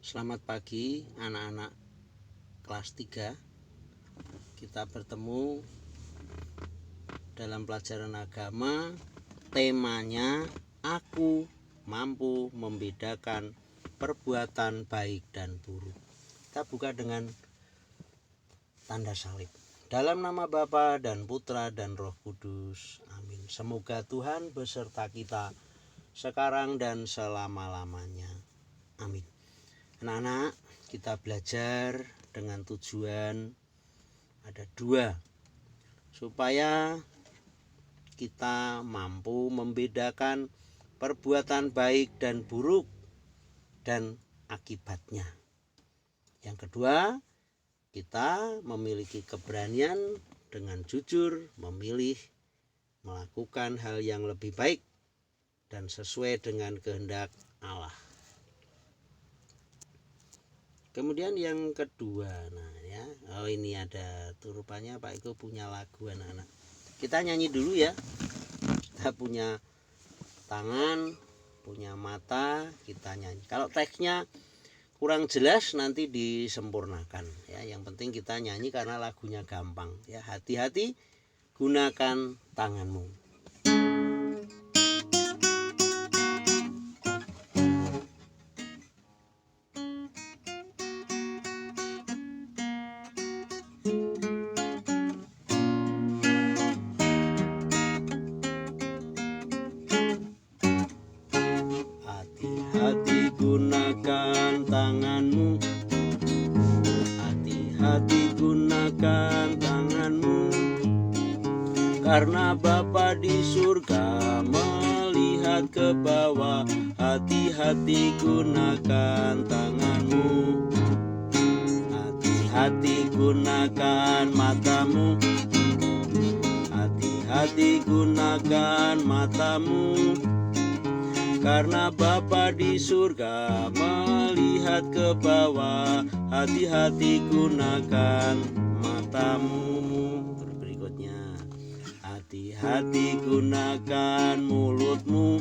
Selamat pagi anak-anak kelas 3. Kita bertemu dalam pelajaran agama. Temanya aku mampu membedakan perbuatan baik dan buruk. Kita buka dengan tanda salib. Dalam nama Bapa dan Putra dan Roh Kudus. Amin. Semoga Tuhan beserta kita sekarang dan selama-lamanya. Amin. Anak-anak, kita belajar dengan tujuan ada 2, supaya kita mampu membedakan perbuatan baik dan buruk dan akibatnya. Yang kedua, kita memiliki keberanian dengan jujur memilih melakukan hal yang lebih baik dan sesuai dengan kehendak Allah. Kemudian yang kedua, ini ada rupanya Pak Eko punya lagu anak-anak. Kita nyanyi dulu ya. Kita punya tangan, punya mata, kita nyanyi. Kalau teksnya kurang jelas nanti disempurnakan ya. Yang penting kita nyanyi karena lagunya gampang ya. Hati-hati gunakan tanganmu. Hati-hati gunakan tanganmu. Hati-hati gunakan tanganmu. Karena Bapa di surga melihat ke bawah. Hati-hati gunakan tanganmu. Hati-hati gunakan matamu. Hati-hati gunakan matamu. Karena Bapa di surga melihat ke bawah. Hati-hati gunakan matamu. Berikutnya, hati-hati gunakan mulutmu.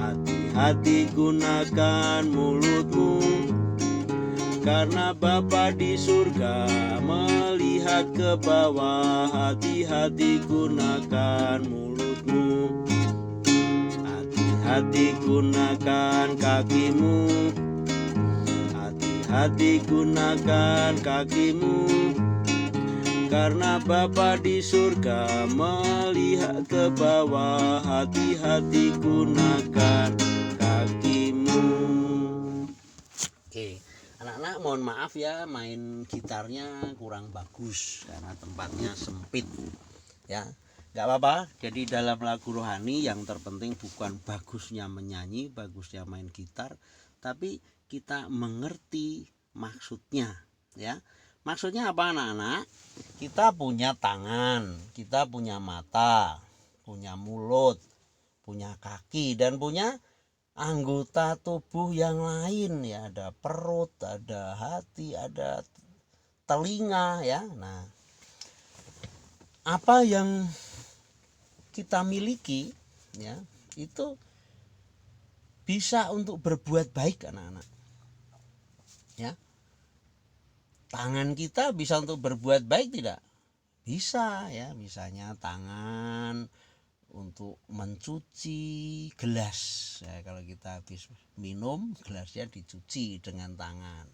Hati-hati gunakan mulutmu. Karena Bapa di surga melihat ke bawah. Hati-hati gunakan mulutmu. Hati-hati gunakan kakimu. Hati-hati gunakan kakimu. Karena Bapa di surga melihat ke bawah. Hati-hati gunakan kakimu. Oke, anak-anak mohon maaf ya, main gitarnya kurang bagus karena tempatnya sempit ya. Gak apa-apa, jadi dalam lagu rohani yang terpenting bukan bagusnya menyanyi, bagusnya main gitar, tapi kita mengerti maksudnya ya. Maksudnya apa anak-anak? Kita punya tangan, kita punya mata, punya mulut, punya kaki, dan punya anggota tubuh yang lain ya. Ada perut, ada hati, ada telinga ya. Nah, apa yang kita miliki ya, itu bisa untuk berbuat baik anak-anak ya. Tangan kita bisa untuk berbuat baik tidak? Bisa ya. Misalnya tangan untuk mencuci gelas ya, kalau kita habis minum gelasnya dicuci dengan tangan.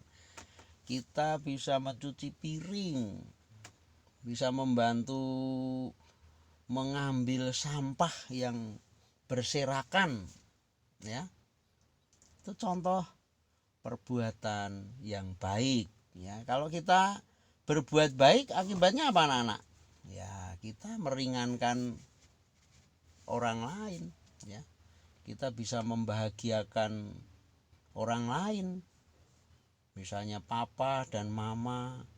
Kita bisa mencuci piring, bisa membantu mengambil sampah yang berserakan ya. Itu contoh perbuatan yang baik ya. Kalau kita berbuat baik akibatnya apa anak-anak? Ya, kita meringankan orang lain ya. Kita bisa membahagiakan orang lain. Misalnya papa dan mama,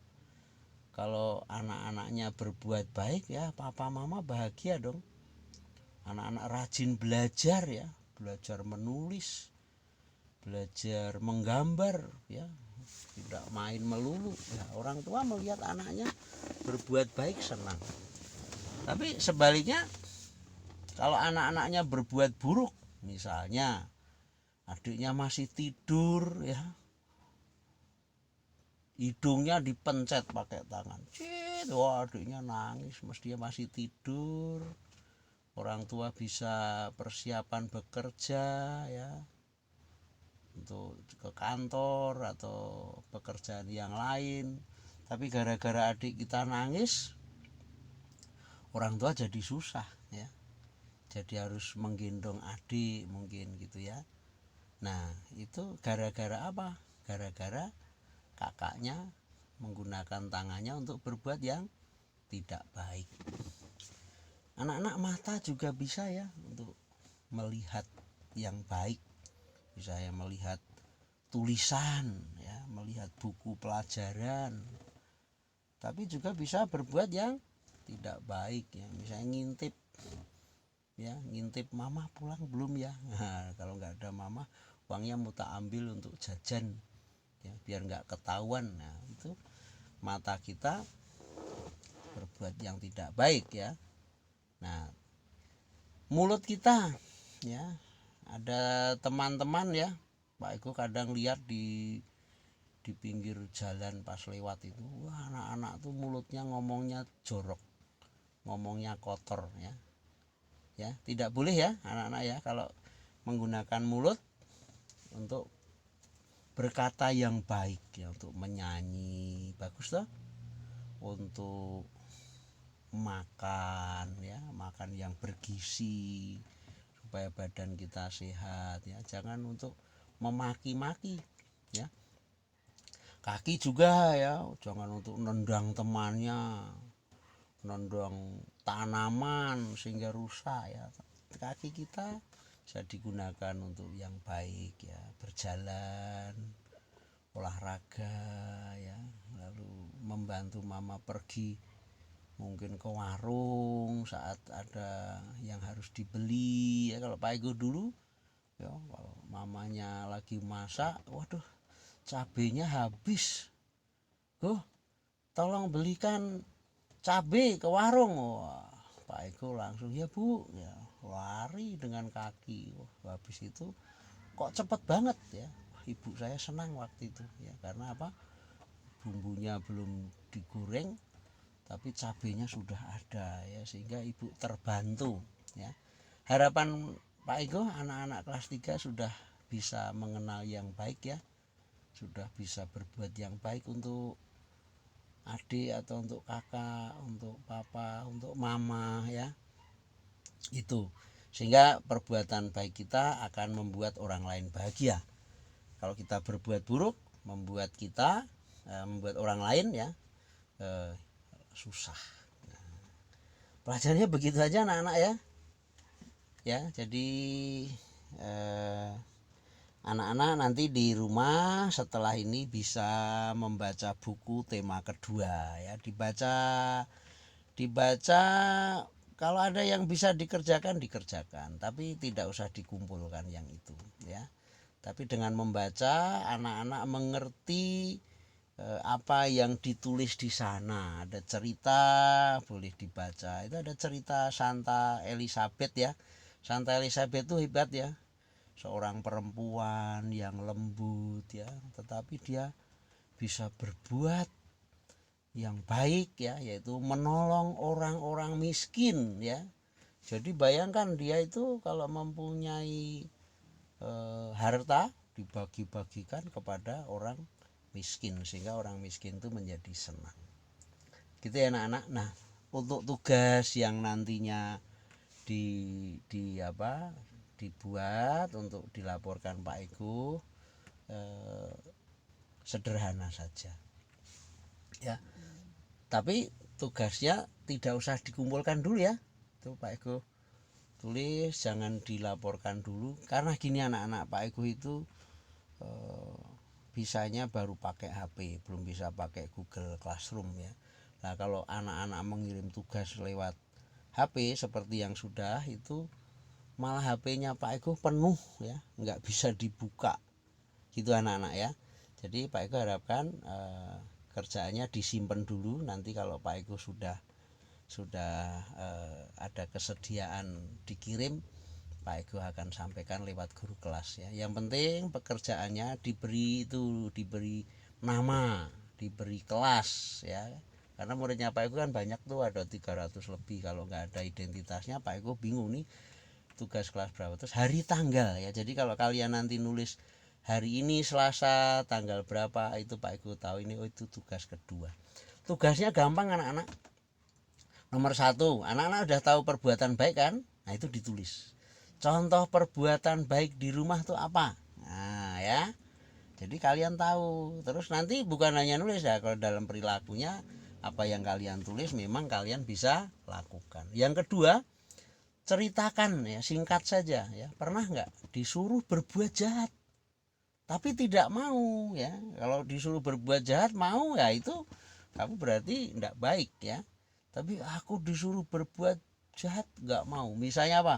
kalau anak-anaknya berbuat baik ya, papa mama bahagia dong. Anak-anak rajin belajar ya, belajar menulis, belajar menggambar ya, tidak main melulu ya. Orang tua melihat anaknya berbuat baik senang. Tapi sebaliknya, kalau anak-anaknya berbuat buruk, misalnya adiknya masih tidur ya, hidungnya dipencet pakai tangan. Cit, wah adiknya nangis, mestinya masih tidur. Orang tua bisa persiapan bekerja ya, untuk ke kantor atau pekerjaan yang lain. Tapi gara-gara adik kita nangis, orang tua jadi susah ya. Jadi harus menggendong adik mungkin gitu ya. Nah itu gara-gara apa? Gara-gara kakaknya menggunakan tangannya untuk berbuat yang tidak baik. Anak-anak mata juga bisa ya untuk melihat yang baik, bisa ya melihat tulisan ya, melihat buku pelajaran, tapi juga bisa berbuat yang tidak baik ya, misalnya ngintip ya, ngintip mama pulang belum ya. Nah, kalau nggak ada mama, uangnya mau tak ambil untuk jajan ya, biar nggak ketahuan. Nah itu mata kita berbuat yang tidak baik ya. Nah mulut kita ya, ada teman-teman ya, Pak Eko kadang lihat di pinggir jalan pas lewat itu, wah anak-anak tuh mulutnya ngomongnya jorok, ngomongnya kotor ya. Ya tidak boleh ya anak-anak ya kalau menggunakan mulut untuk berkata yang baik ya, untuk menyanyi bagus toh, untuk makan ya, makan yang bergizi supaya badan kita sehat ya, jangan untuk memaki-maki ya. Kaki juga ya, jangan untuk nendang temannya, nendang tanaman sehingga rusak ya. Kaki kita bisa digunakan untuk yang baik ya, berjalan, olahraga ya, lalu membantu mama pergi mungkin ke warung saat ada yang harus dibeli ya. Kalau Pak Ego dulu ya, kalau mamanya lagi masak, waduh cabenya habis, tolong belikan cabai ke warung. Wah, Pak Eko langsung ya bu ya, lari dengan kaki. Wah, habis itu kok cepet banget ya, ibu saya senang waktu itu ya, karena apa, bumbunya belum digoreng tapi cabenya sudah ada ya, sehingga ibu terbantu ya. Harapan Pak Eko anak-anak kelas 3 sudah bisa mengenal yang baik ya, sudah bisa berbuat yang baik untuk adik atau untuk kakak, untuk papa, untuk mama ya, itu sehingga perbuatan baik kita akan membuat orang lain bahagia. Kalau kita berbuat buruk, membuat kita membuat orang lain ya susah. Pelajarannya begitu aja anak-anak ya. Ya, jadi anak-anak nanti di rumah setelah ini bisa membaca buku tema kedua ya, dibaca kalau ada yang bisa dikerjakan tapi tidak usah dikumpulkan yang itu ya. Tapi dengan membaca anak-anak mengerti apa yang ditulis di sana. Ada cerita boleh dibaca, itu ada cerita Santa Elizabeth ya. Santa Elizabeth itu hebat ya, seorang perempuan yang lembut ya, tetapi dia bisa berbuat yang baik ya, yaitu menolong orang-orang miskin ya. Jadi bayangkan dia itu kalau mempunyai harta dibagi-bagikan kepada orang miskin, sehingga orang miskin itu menjadi senang. Gitu ya anak-anak. Nah, untuk tugas yang nantinya dibuat untuk dilaporkan Pak Ego sederhana saja ya, tapi tugasnya tidak usah dikumpulkan dulu ya, itu Pak Ego tulis, jangan dilaporkan dulu, karena gini anak-anak, Pak Ego itu bisanya baru pakai HP, belum bisa pakai Google Classroom ya. Nah kalau anak-anak mengirim tugas lewat HP seperti yang sudah itu, malah HP-nya Pak Ego penuh ya, nggak bisa dibuka gitu anak-anak ya. Jadi Pak Ego harapkan kerjaannya disimpan dulu, nanti kalau Pak Ego sudah ada kesediaan dikirim, Pak Ego akan sampaikan lewat guru kelas ya. Yang penting pekerjaannya diberi nama, diberi kelas ya. Karena muridnya Pak Ego kan banyak tuh, ada 300 lebih. Kalau nggak ada identitasnya Pak Ego bingung nih tugas kelas berapa. Terus hari tanggal ya. Jadi kalau kalian nanti nulis hari ini Selasa tanggal berapa, itu Pak Ego tahu ini, oh itu tugas kedua. Tugasnya gampang anak-anak. Nomor 1, anak-anak udah tahu perbuatan baik kan? Nah itu ditulis. Contoh perbuatan baik di rumah tuh apa? Nah ya. Jadi kalian tahu. Terus nanti bukan hanya nulis ya, kalau dalam perilakunya apa yang kalian tulis memang kalian bisa lakukan. Yang kedua, ceritakan ya, singkat saja ya. Pernah nggak disuruh berbuat jahat tapi tidak mau ya? Kalau disuruh berbuat jahat mau ya, itu kamu berarti tidak baik ya. Tapi aku disuruh berbuat jahat nggak mau. Misalnya apa?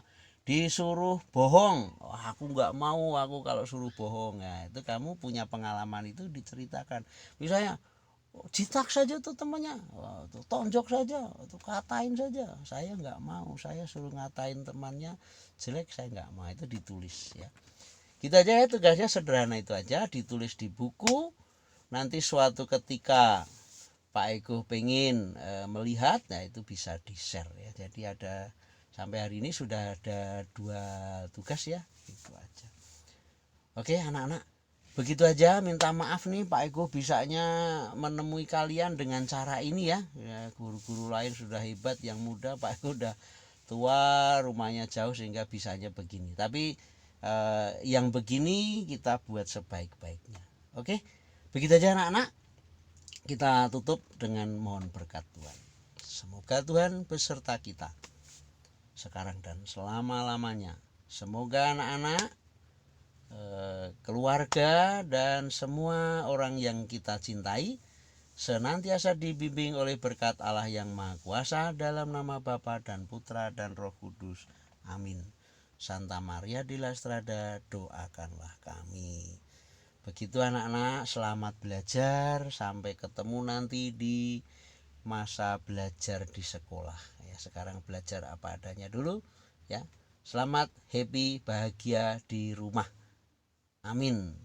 Disuruh bohong, oh, aku nggak mau, aku kalau suruh bohong. Nah itu kamu punya pengalaman, itu diceritakan. Misalnya jitak saja tuh temannya, tuh tonjok saja, tuh katain saja, saya nggak mau, saya suruh ngatain temannya jelek, saya nggak mau. Itu ditulis ya. Kita aja ya, tugasnya sederhana itu aja, ditulis di buku. Nanti suatu ketika Pak Ego pengen melihat, nah itu bisa di share ya. Jadi ada, sampai hari ini sudah ada 2 tugas ya, itu aja. Oke anak-anak, begitu aja. Minta maaf nih Pak Ego bisanya menemui kalian dengan cara ini ya. Guru-guru lain sudah hebat, yang muda, Pak Ego udah tua, rumahnya jauh sehingga bisanya begini. Tapi yang begini kita buat sebaik-baiknya. Oke, begitu aja anak-anak. Kita tutup dengan mohon berkat Tuhan. Semoga Tuhan beserta kita sekarang dan selama-lamanya. Semoga anak-anak, keluarga, dan semua orang yang kita cintai senantiasa dibimbing oleh berkat Allah yang Maha Kuasa, dalam nama Bapa dan Putra dan Roh Kudus. Amin. Santa Maria di La Strada, doakanlah kami. Begitu anak-anak, selamat belajar, sampai ketemu nanti di masa belajar di sekolah ya. Sekarang belajar apa adanya dulu ya. Selamat, happy, bahagia di rumah. Amin.